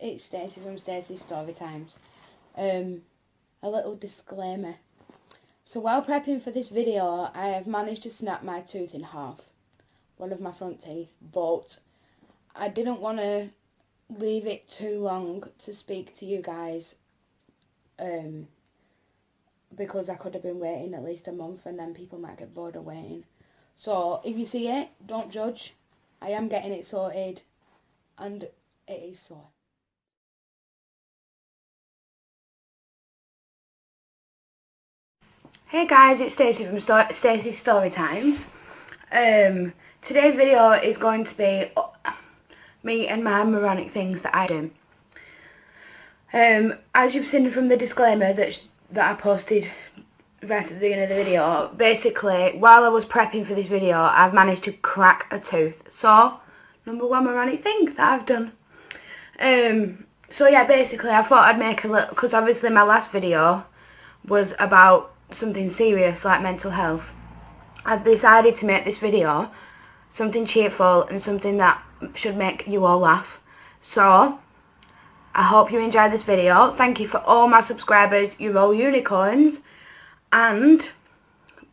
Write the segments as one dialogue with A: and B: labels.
A: it's Stacey from Stacey's Storytimes. A little disclaimer. So while prepping for this video, I have managed to snap my tooth in half. One of my front teeth. But I didn't want to leave it too long to speak to you guys. Because I could have been waiting at least a month and then people might get bored of waiting. So if you see it, don't judge. I am getting it sorted. And it is sore. Hey guys, it's Stacey from Stacey's Storytimes. Today's video is going to be me and my moronic things that I do. As you've seen from the disclaimer that I posted right at the beginning of the video, basically while I was prepping for this video, I've managed to crack a tooth. So, number one moronic thing that I've done. So yeah, basically I thought I'd make a little, because obviously my last video was about something serious like mental health. I've decided to make this video something cheerful and something that should make you all laugh. So I hope you enjoyed this video. Thank you for all my subscribers. You're all unicorns. And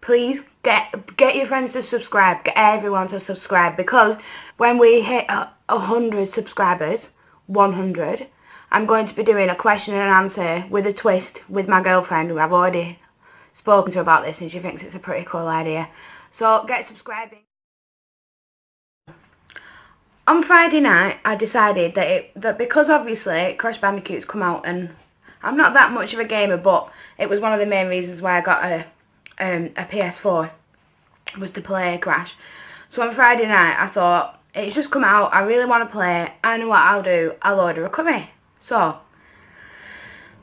A: please get your friends to subscribe. Get everyone to subscribe, because when we hit 100 subscribers, 100, I'm going to be doing a question and answer with a twist with my girlfriend, who I've already spoken to about this and she thinks it's a pretty cool idea. So get subscribing. On Friday night I decided that because obviously Crash Bandicoot's come out, and I'm not that much of a gamer, but it was one of the main reasons why I got a PS4 was to play Crash. So on Friday night I thought, it's just come out, I really want to play it, I know what I'll do, I'll order a curry. So,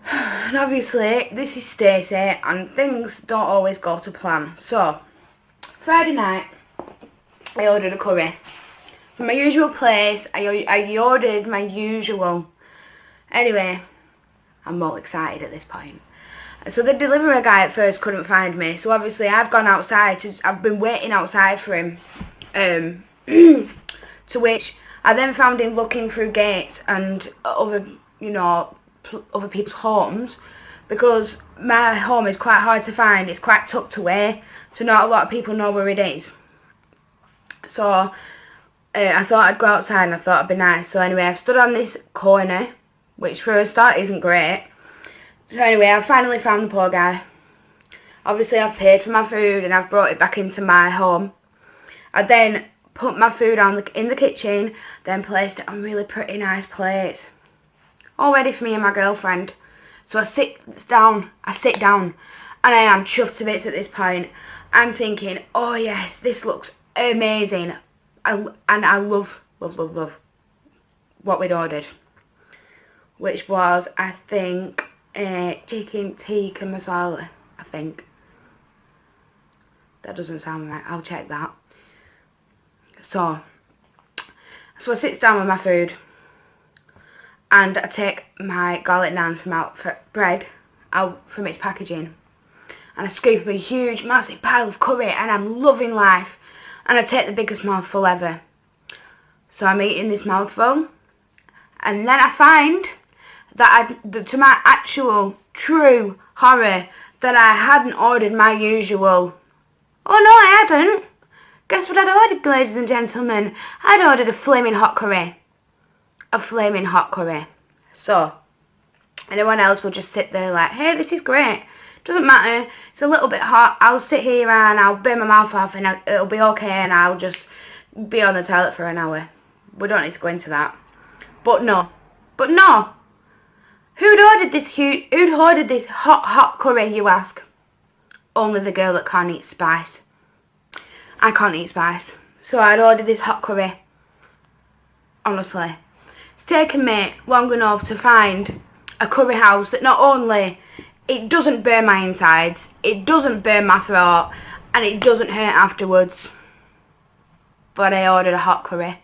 A: and obviously this is Stacey and things don't always go to plan. So, Friday night I ordered a curry. From my usual place, I ordered my usual. Anyway, I'm all excited at this point. So the delivery guy at first couldn't find me, so obviously I've gone outside, I've been waiting outside for him. To which I then found him looking through gates and other, other people's homes, because my home is quite hard to find. It's quite tucked away, so not a lot of people know where it is. So I thought I'd go outside and I thought it'd be nice. So anyway, I've stood on this corner, which for a start isn't great. So anyway, I've finally found the poor guy. Obviously I've paid for my food and I've brought it back into my home. I then put my food in the kitchen, then placed it on really pretty nice plates, all ready for me and my girlfriend. So I sit down, and I am chuffed to bits at this point. I'm thinking, oh yes, this looks amazing, and I love what we'd ordered, which was, I think, chicken tikka masala. I think that doesn't sound right. I'll check that. So I sit down with my food and I take my garlic naan bread out from its packaging, and I scoop a huge massive pile of curry, and I'm loving life, and I take the biggest mouthful ever. So I'm eating this mouthful, and then I find that to my actual true horror, that I hadn't ordered my usual. Oh no, I hadn't. Guess what I'd ordered, ladies and gentlemen? I'd ordered a flaming hot curry. A flaming hot curry. So, anyone else will just sit there like, hey, this is great. Doesn't matter. It's a little bit hot. I'll sit here and I'll burn my mouth off and it'll be okay, and I'll just be on the toilet for an hour. We don't need to go into that. But no. Who'd ordered this hot curry, you ask? Only the girl that can't eat spice. I can't eat spice, so I'd ordered this hot curry. Honestly, it's taken me long enough to find a curry house that not only it doesn't burn my insides, it doesn't burn my throat, and it doesn't hurt afterwards. But I ordered a hot curry.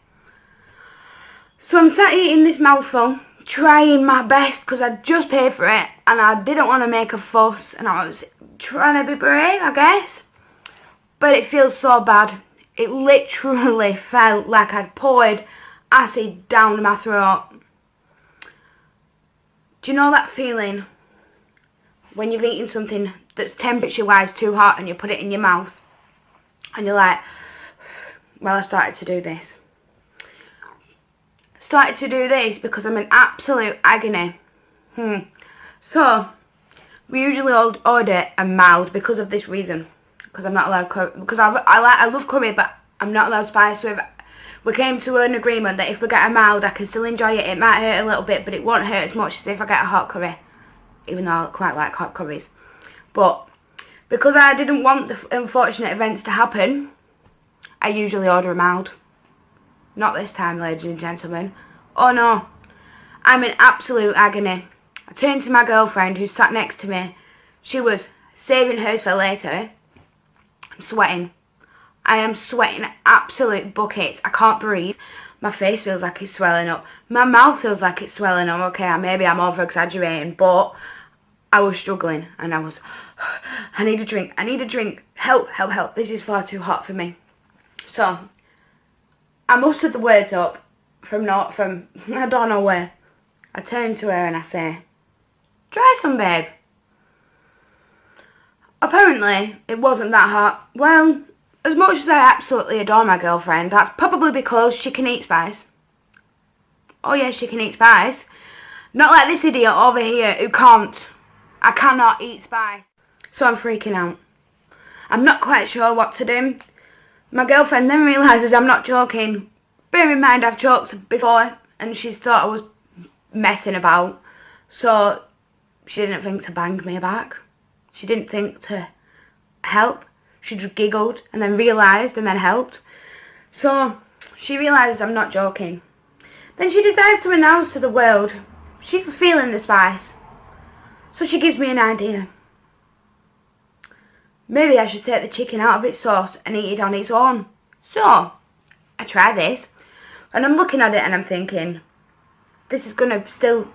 A: So I'm sat eating this mouthful, trying my best, because I'd just paid for it and I didn't want to make a fuss, and I was trying to be brave, I guess. But it feels so bad. It literally felt like I'd poured acid down my throat. Do you know that feeling when you've eaten something that's temperature-wise too hot and you put it in your mouth and you're like, well, I started to do this. Started to do this because I'm in absolute agony. So, we usually order a mild because of this reason. Because I'm not allowed curry. Because I love curry, but I'm not allowed spice. So if we came to an agreement that if we get a mild, I can still enjoy it. It might hurt a little bit, but it won't hurt as much as if I get a hot curry. Even though I quite like hot curries. But because I didn't want the unfortunate events to happen, I usually order a mild. Not this time, ladies and gentlemen. Oh no. I'm in absolute agony. I turned to my girlfriend who sat next to me. She was saving hers for later. I'm sweating. I am sweating absolute buckets. I can't breathe. My face feels like it's swelling up. My mouth feels like it's swelling up. Okay, maybe I'm over exaggerating, but I was struggling and I was, I need a drink. I need a drink. Help, help, help. This is far too hot for me. So, I mustered the words up from I don't know where. I turned to her and I say, try some, babe. Apparently, it wasn't that hot. Well, as much as I absolutely adore my girlfriend, that's probably because she can eat spice. Oh yeah, she can eat spice. Not like this idiot over here who can't. I cannot eat spice. So I'm freaking out. I'm not quite sure what to do. My girlfriend then realises I'm not joking. Bear in mind I've joked before and she's thought I was messing about. So she didn't think to bang me back. She didn't think to help. She just giggled and then realised and then helped. So she realises I'm not joking. Then she decides to announce to the world she's feeling the spice. So she gives me an idea. Maybe I should take the chicken out of its sauce and eat it on its own. So I try this and I'm looking at it and I'm thinking, this is going to still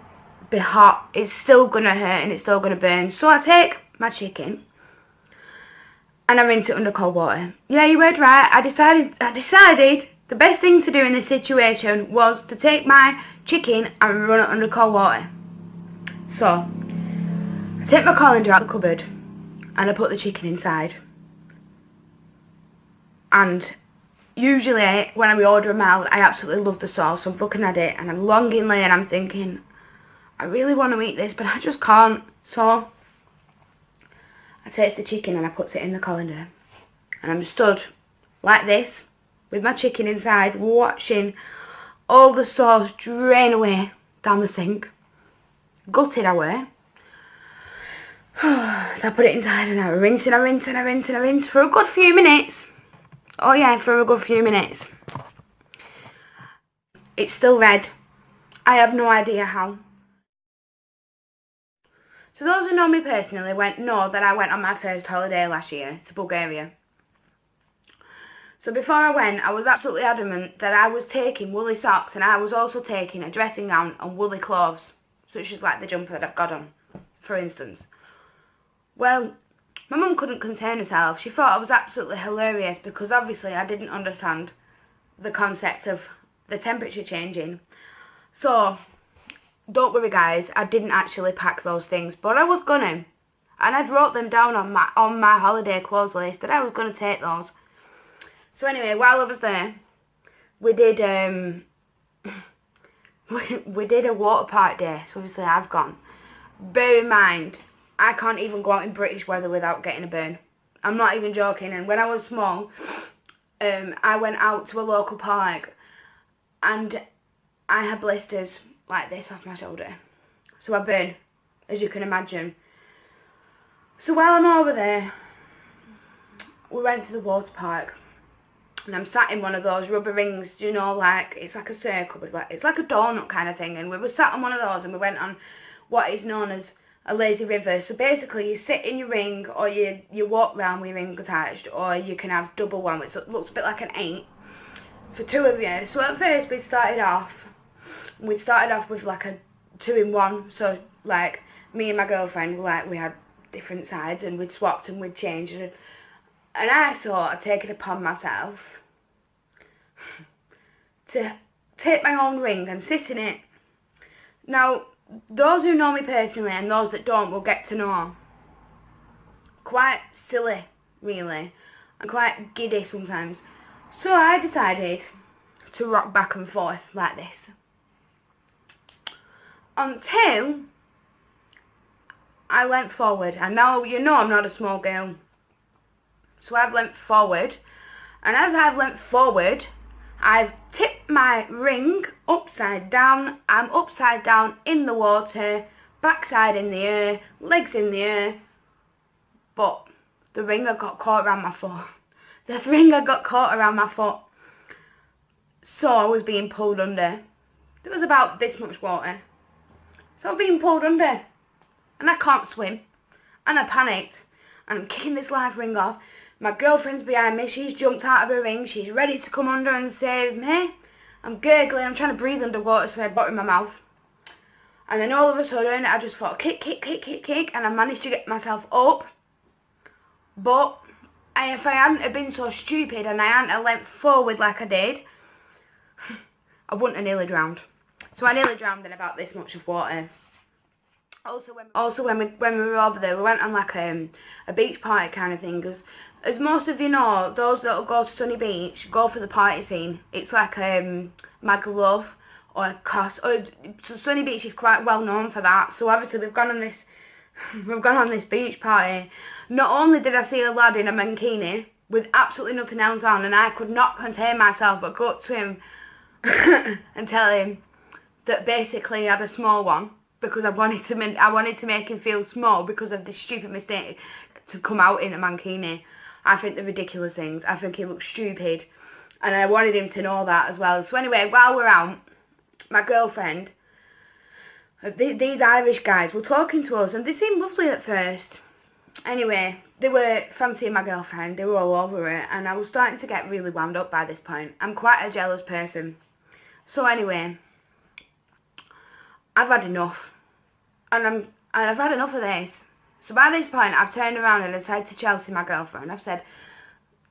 A: be hot. It's still going to hurt and it's still going to burn. So I take my chicken and I rinse it under cold water. Yeah, you heard right. I decided the best thing to do in this situation was to take my chicken and run it under cold water. So I take my colander out of the cupboard and I put the chicken inside. And usually when we order them out, I absolutely love the sauce. I'm looking at it and I'm longingly and I'm thinking, I really want to eat this, but I just can't. So I take the chicken and I put it in the colander. And I'm stood like this with my chicken inside, watching all the sauce drain away down the sink. Gutted I were. So I put it inside and I rinse and I rinse and I rinse and I rinse for a good few minutes. Oh yeah, for a good few minutes. It's still red. I have no idea how. So those who know me personally know that I went on my first holiday last year to Bulgaria. So before I went, I was absolutely adamant that I was taking woolly socks and I was also taking a dressing gown and woolly clothes, such as like the jumper that I've got on, for instance. Well, my mum couldn't contain herself. She thought I was absolutely hilarious because obviously I didn't understand the concept of the temperature changing. So, don't worry guys, I didn't actually pack those things, but I was gonna. And I'd wrote them down on my holiday clothes list that I was gonna take those. So anyway, while I was there, we did we did a water park day, so obviously I've gone. Bear in mind, I can't even go out in British weather without getting a burn. I'm not even joking. And when I was small, I went out to a local park and I had blisters like this off my shoulder. So I burned, as you can imagine. So while I'm over there, we went to the water park. And I'm sat in one of those rubber rings, you know, like, it's like a circle, with like, it's like a donut kind of thing. And we were sat on one of those and we went on what is known as a lazy river. So basically you sit in your ring or you walk round with your ring attached, or you can have double one, which looks a bit like an 8 for 2 of you. So at first we started off with like a 2-in-1. So like me and my girlfriend were like, we had different sides and we'd swapped and we'd changed. And I thought I'd take it upon myself to take my own ring and sit in it. Now, those who know me personally and those that don't will get to know. Quite silly, really. I'm quite giddy sometimes. So I decided to rock back and forth like this. Until I leant forward. And now you know I'm not a small girl. So I've leant forward. And as I've leant forward, I've tipped my ring upside down. I'm upside down in the water, backside in the air, legs in the air. But the ring had got caught around my foot. The ring had got caught around my foot. So I was being pulled under. There was about this much water. So I'm being pulled under. And I can't swim. And I panicked. And I'm kicking this life ring off. My girlfriend's behind me. She's jumped out of her ring. She's ready to come under and save me. I'm gurgling. I'm trying to breathe underwater, so I had water in my mouth. And then all of a sudden, I just thought, kick, kick, kick, kick, kick. And I managed to get myself up. But if I hadn't have been so stupid and I hadn't have leant forward like I did, I wouldn't have nearly drowned. So I nearly drowned in about this much of water. Also, when we were over there, we went on like a beach party kind of thing. Because as most of you know, those that go to Sunny Beach go for the party scene. It's like Magaluf or Cos. So Sunny Beach is quite well known for that. So obviously we've gone on this beach party. Not only did I see a lad in a mankini with absolutely nothing else on, and I could not contain myself but go up to him and tell him that basically he had a small one, because I wanted to make him feel small because of this stupid mistake to come out in a mankini. I think they're ridiculous things. I think he looks stupid, and I wanted him to know that as well. So anyway, while we're out, my girlfriend, these Irish guys were talking to us, and they seemed lovely at first. Anyway, they were fancying my girlfriend. They were all over it, and I was starting to get really wound up by this point. I'm quite a jealous person. So anyway, I've had enough. And I've had enough of this. So by this point, I've turned around and I said to Chelsea, my girlfriend, I've said,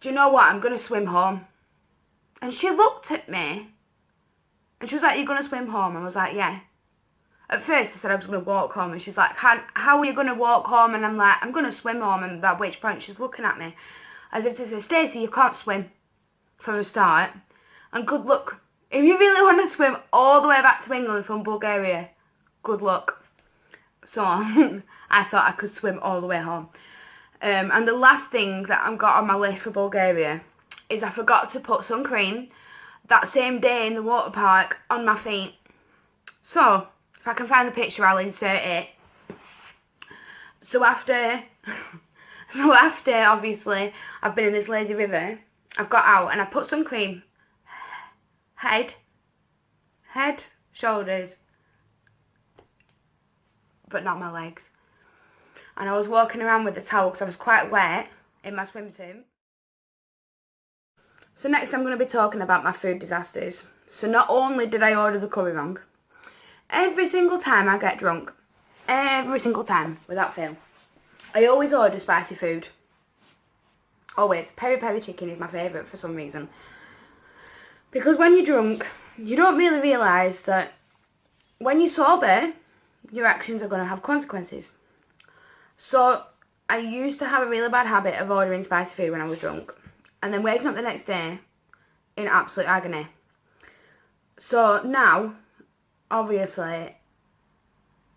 A: do you know what? I'm going to swim home. And she looked at me, and she was like, you're going to swim home? I was like, yeah. At first, I said I was going to walk home, and she's like, how are you going to walk home? And I'm like, I'm going to swim home. And at which point, she's looking at me as if to say, Stacey, you can't swim for a start. And good luck. If you really want to swim all the way back to England from Bulgaria, good luck. So I thought I could swim all the way home. And the last thing that I've got on my list for Bulgaria is I forgot to put sun cream that same day in the water park on my feet. So if I can find the picture, I'll insert it. So after obviously I've been in this lazy river, I've got out and I put sun cream, head, shoulders, but not my legs. And I was walking around with the towel because I was quite wet in my swimsuit. So next I'm going to be talking about my food disasters. So not only did I order the curry wrong, every single time I get drunk, every single time, without fail, I always order spicy food. Always. Peri peri chicken is my favourite for some reason. Because when you're drunk, you don't really realise that when you're sober, your actions are going to have consequences. So I used to have a really bad habit of ordering spicy food when I was drunk, and then waking up the next day in absolute agony. So now, obviously,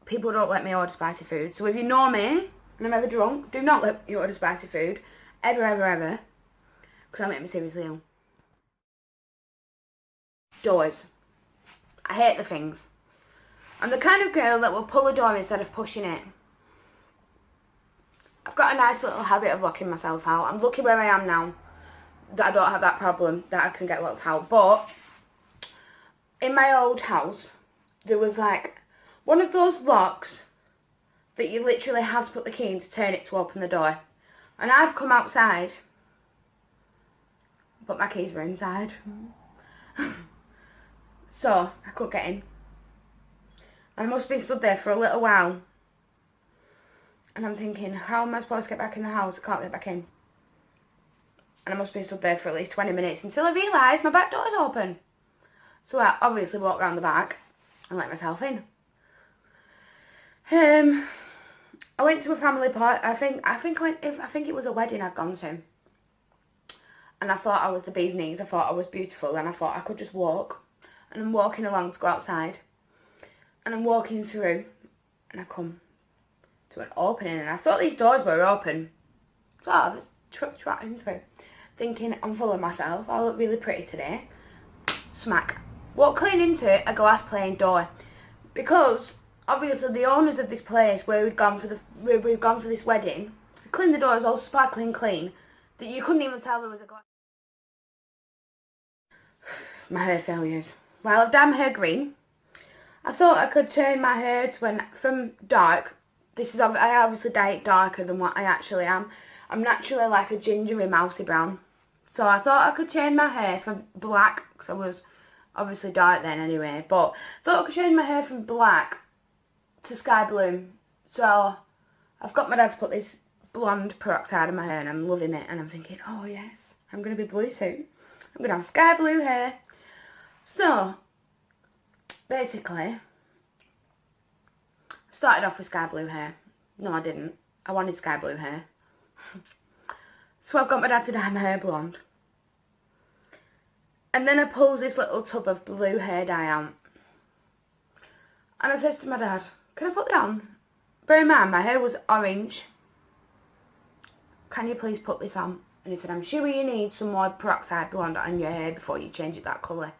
A: people don't let me order spicy food. So if you know me and I'm ever drunk, do not let me order spicy food. Ever, ever, ever. Because that'll make me seriously ill. Doors. I hate the things. I'm the kind of girl that will pull a door instead of pushing it. I've got a nice little habit of locking myself out. I'm lucky where I am now that I don't have that problem, that I can get locked out. But in my old house, there was like one of those locks that you literally have to put the key in to turn it to open the door. And I've come outside, but my keys were inside. So I couldn't get in. I must have been stood there for a little while. And I'm thinking, how am I supposed to get back in the house? I can't get back in. And I must have been stood there for at least 20 minutes until I realised my back door is open. So I obviously walked round the back and let myself in. I went to a family party. I think it was a wedding I'd gone to. And I thought I was the bee's knees. I thought I was beautiful, and I thought I could just walk. And I'm walking along to go outside. And I'm walking through, and I come to an opening, and I thought these doors were open. So I was trotting through, thinking I'm full of myself. I look really pretty today. Smack. Walk clean into a glass pane door, because obviously the owners of this place where we'd gone for this wedding cleaned the doors all sparkling clean that you couldn't even tell there was a glass. My hair failures. Well, I've dyed my hair green. I thought I could turn my hair to from dark. I obviously dye it darker than what I actually am. I'm naturally like a gingery mousy brown. So I thought I could change my hair from black, because I was obviously dark then anyway, but I thought I could change my hair from black to sky blue. So I've got my dad to put this blonde peroxide in my hair, and I'm loving it, and I'm thinking, oh yes, I'm going to be blue soon. I'm going to have sky blue hair. So basically, I started off with sky blue hair. No, I didn't. I wanted sky blue hair. So I've got my dad to dye my hair blonde. And then I pulls this little tub of blue hair dye out. And I says to my dad, can I put that on? Bear in mind, my hair was orange. Can you please put this on? And he said, I'm sure you need some more peroxide blonde on your hair before you change it that colour,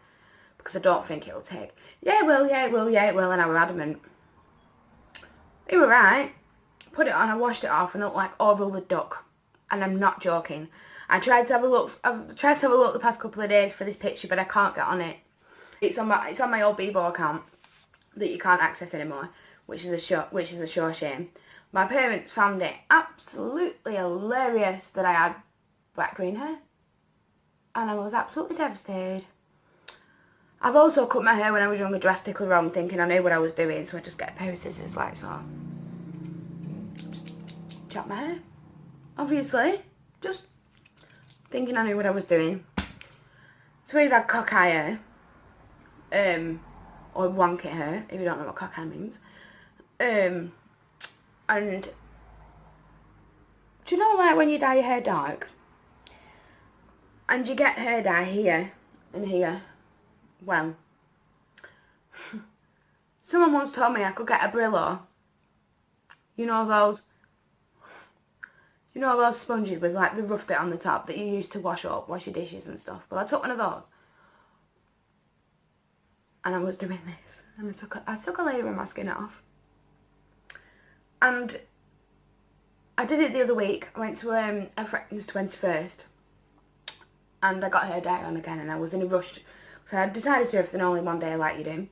A: because I don't think it'll take. Yeah, it will, yeah, it will, yeah, it will. And I was adamant. He was right. Put it on, I washed it off, and it looked like Orville the Duck. And I'm not joking. I've tried to have a look the past couple of days for this picture, but I can't get on it. It's on my old Bebo account that you can't access anymore, which is a sure shame. My parents found it absolutely hilarious that I had black green hair, and I was absolutely devastated. I've also cut my hair when I was younger drastically wrong, thinking I knew what I was doing, so I just get a pair of scissors like so. Just chop my hair. Obviously, just thinking I knew what I was doing. So he's had cockeye hair, or wonky hair, if you don't know what cockeye means. And do you know, like when you dye your hair dark and you get hair dye here and here? Well, someone once told me I could get a Brillo. You know those sponges with like the rough bit on the top that you use to wash your dishes and stuff. Well, I took one of those, and I was doing this, and I took a layer of my skin off, and I did it the other week. I went to a friend's 21st, and I got her dye on again, and I was in a rush, so I decided to do everything only one day like you do.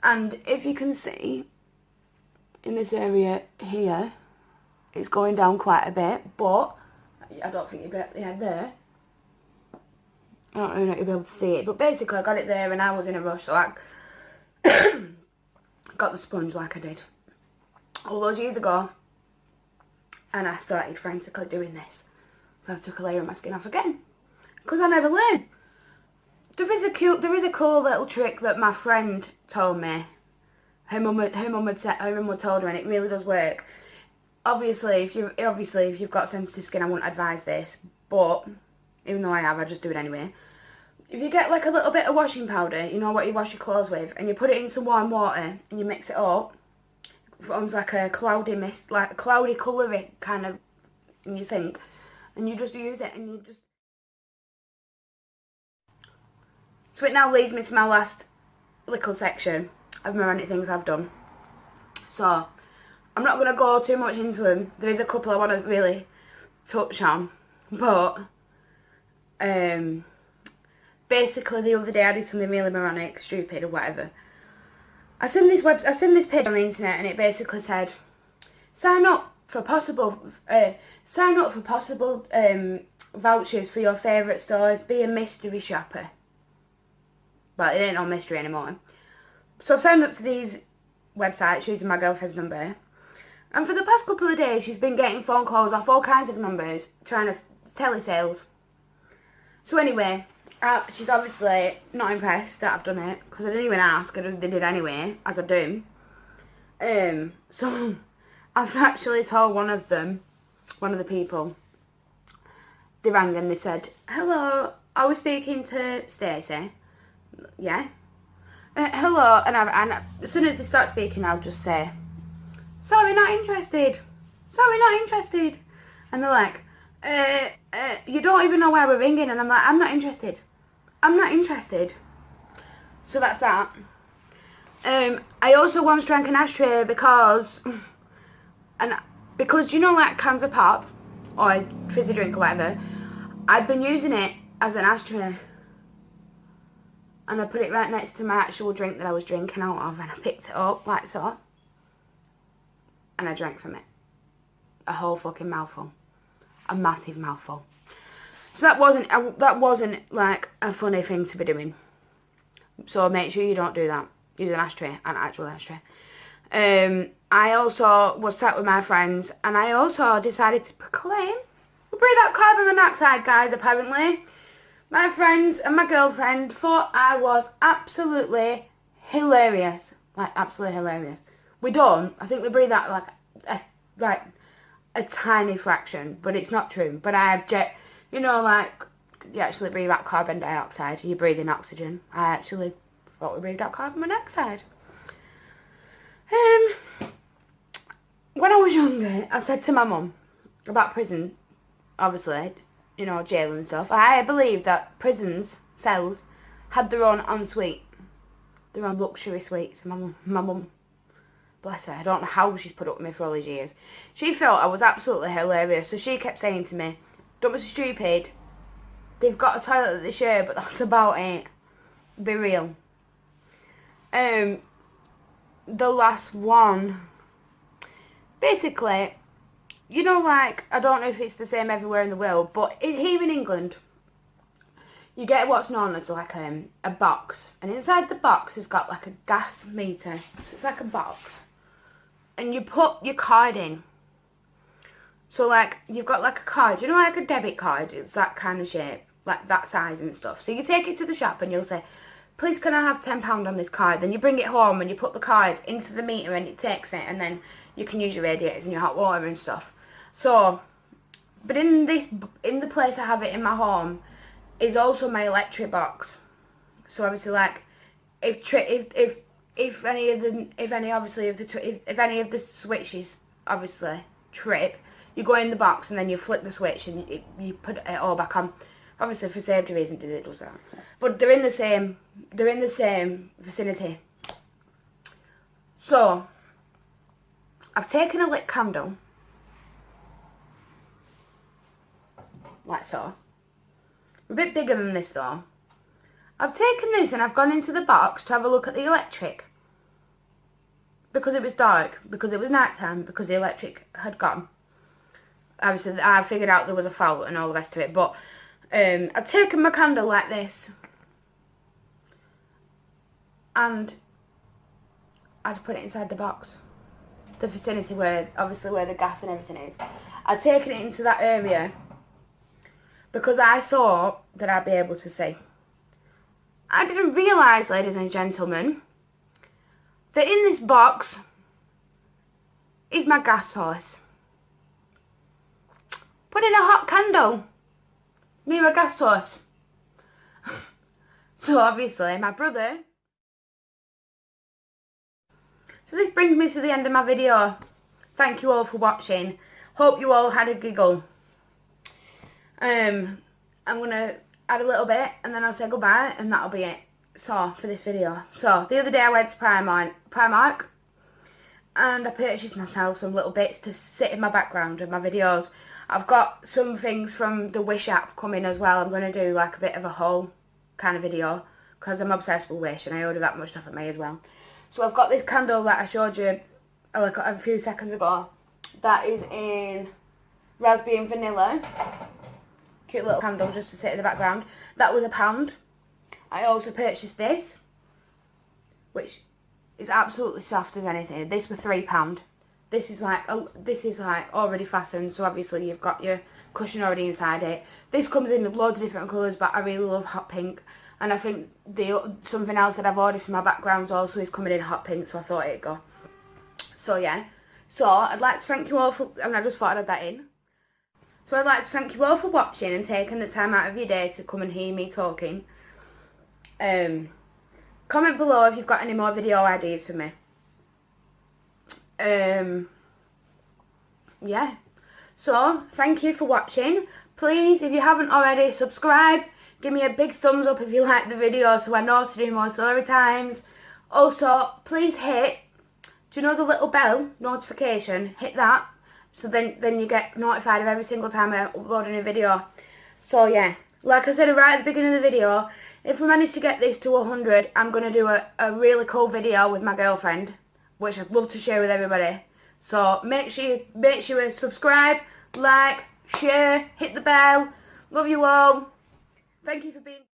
A: And if you can see, in this area here, it's going down quite a bit, but I don't think you'll be able to, there. I don't really know if you'll be able to see it, but basically I got it there, and I was in a rush, so I got the sponge like I did all those years ago, and I started frantically doing this. So I took a layer of my skin off again, because I never learn. There is a cool little trick that my friend told me. Her mum had told her, and it really does work. Obviously, if you've got sensitive skin, I wouldn't advise this, but even though I have, I just do it anyway. If you get like a little bit of washing powder, you know what you wash your clothes with, and you put it in some warm water and you mix it up, it forms like a cloudy mist, like a cloudy colouring kind of in your sink, and you just use it, and you just. So it now leads me to my last little section of moronic things I've done. So I'm not going to go too much into them. There is a couple I want to really touch on, but basically the other day I did something really moronic, stupid or whatever. I seen this page on the internet, and it basically said, sign up for possible vouchers for your favourite stores. Be a mystery shopper. Well, it ain't no mystery anymore. So I've signed up to these websites using my girlfriend's number. And for the past couple of days, she's been getting phone calls off all kinds of numbers trying to telesales. So anyway, she's obviously not impressed that I've done it, because I didn't even ask. I just did it anyway, as I do. So I've actually told one of the people, they rang and they said, hello, I was speaking to Stacey. Yeah. Hello, and as soon as they start speaking, I'll just say, sorry, not interested. Sorry, not interested. And they're like, you don't even know why we're ringing. And I'm like, I'm not interested. I'm not interested. So that's that. I also once drank an ashtray because you know, like cans of pop or fizzy drink or whatever, I'd been using it as an ashtray. And I put it right next to my actual drink that I was drinking out of, and I picked it up like so, and I drank from it. A whole fucking mouthful. A massive mouthful. So that wasn't like a funny thing to be doing. So make sure you don't do that. Use an ashtray, an actual ashtray. I also was sat with my friends, and I also decided to proclaim, we breathe out carbon monoxide, guys, apparently. My friends and my girlfriend thought I was absolutely hilarious. Like, absolutely hilarious. We don't. I think we breathe out like a tiny fraction, but it's not true. But I object, you know, like, you actually breathe out carbon dioxide. You breathe in oxygen. I actually thought we breathed out carbon monoxide. When I was younger, I said to my mum about prison, obviously, you know, jail and stuff. I believe that prisons, cells, had their own ensuite, their own luxury suites. My mum, bless her, I don't know how she's put up with me for all these years. She felt I was absolutely hilarious, so she kept saying to me, don't be so stupid. They've got a toilet that they share, but that's about it. Be real. The last one, basically, you know, like, I don't know if it's the same everywhere in the world, but here in England, you get what's known as like a box, and inside the box has got like a gas meter. So it's like a box, and you put your card in. So like, you've got like a card, you know, like a debit card, it's that kind of shape, like that size and stuff. So you take it to the shop and you'll say, please can I have £10 on this card? Then you bring it home and you put the card into the meter and it takes it, and then you can use your radiators and your hot water and stuff. So, but in the place I have it in my home is also my electric box. So obviously, like, if any of the switches obviously trip, you go in the box and then you flip the switch and you put it all back on. Obviously for safety reasons it does that. But they're in the same vicinity. So I've taken a lit candle, like so. A bit bigger than this though. I've taken this and I've gone into the box to have a look at the electric. Because it was dark, because it was night time, because the electric had gone. Obviously I figured out there was a fault and all the rest of it, but I'd taken my candle like this and I'd put it inside the box. The vicinity where the gas and everything is. I'd taken it into that area because I thought that I'd be able to see. I didn't realise, ladies and gentlemen, that in this box is my gas source. Put in a hot candle near a gas source. So obviously my brother. So this brings me to the end of my video. Thank you all for watching. Hope you all had a giggle. I'm going to add a little bit and then I'll say goodbye and that'll be it. So, for this video. So, the other day I went to Primark and I purchased myself some little bits to sit in my background of my videos. I've got some things from the Wish app coming as well. I'm going to do like a bit of a haul kind of video because I'm obsessed with Wish and I order that much stuff at May as well. So I've got this candle that I showed you like a few seconds ago. That is in raspberry and vanilla. Cute little candle just to sit in the background. That was £1. I also purchased this, which is absolutely soft as anything. This was £3. This is like already fastened, so obviously you've got your cushion already inside it. This comes in loads of different colours, but I really love hot pink. And I think something else that I've ordered for my backgrounds also is coming in hot pink, so I thought it'd go. So yeah. So I'd like to thank you all for, and I just thought I'd add that in. So I'd like to thank you all for watching and taking the time out of your day to come and hear me talking. Comment below if you've got any more video ideas for me. Yeah. So, thank you for watching. Please, if you haven't already, subscribe. Give me a big thumbs up if you like the video so I know to do more story times. Also, please hit, do you know the little bell notification? Hit that. So then you get notified of every single time I upload a new video. So yeah, like I said right at the beginning of the video, if we manage to get this to 100, I'm going to do a really cool video with my girlfriend, which I'd love to share with everybody. So make sure you subscribe, like, share, hit the bell. Love you all. Thank you for being...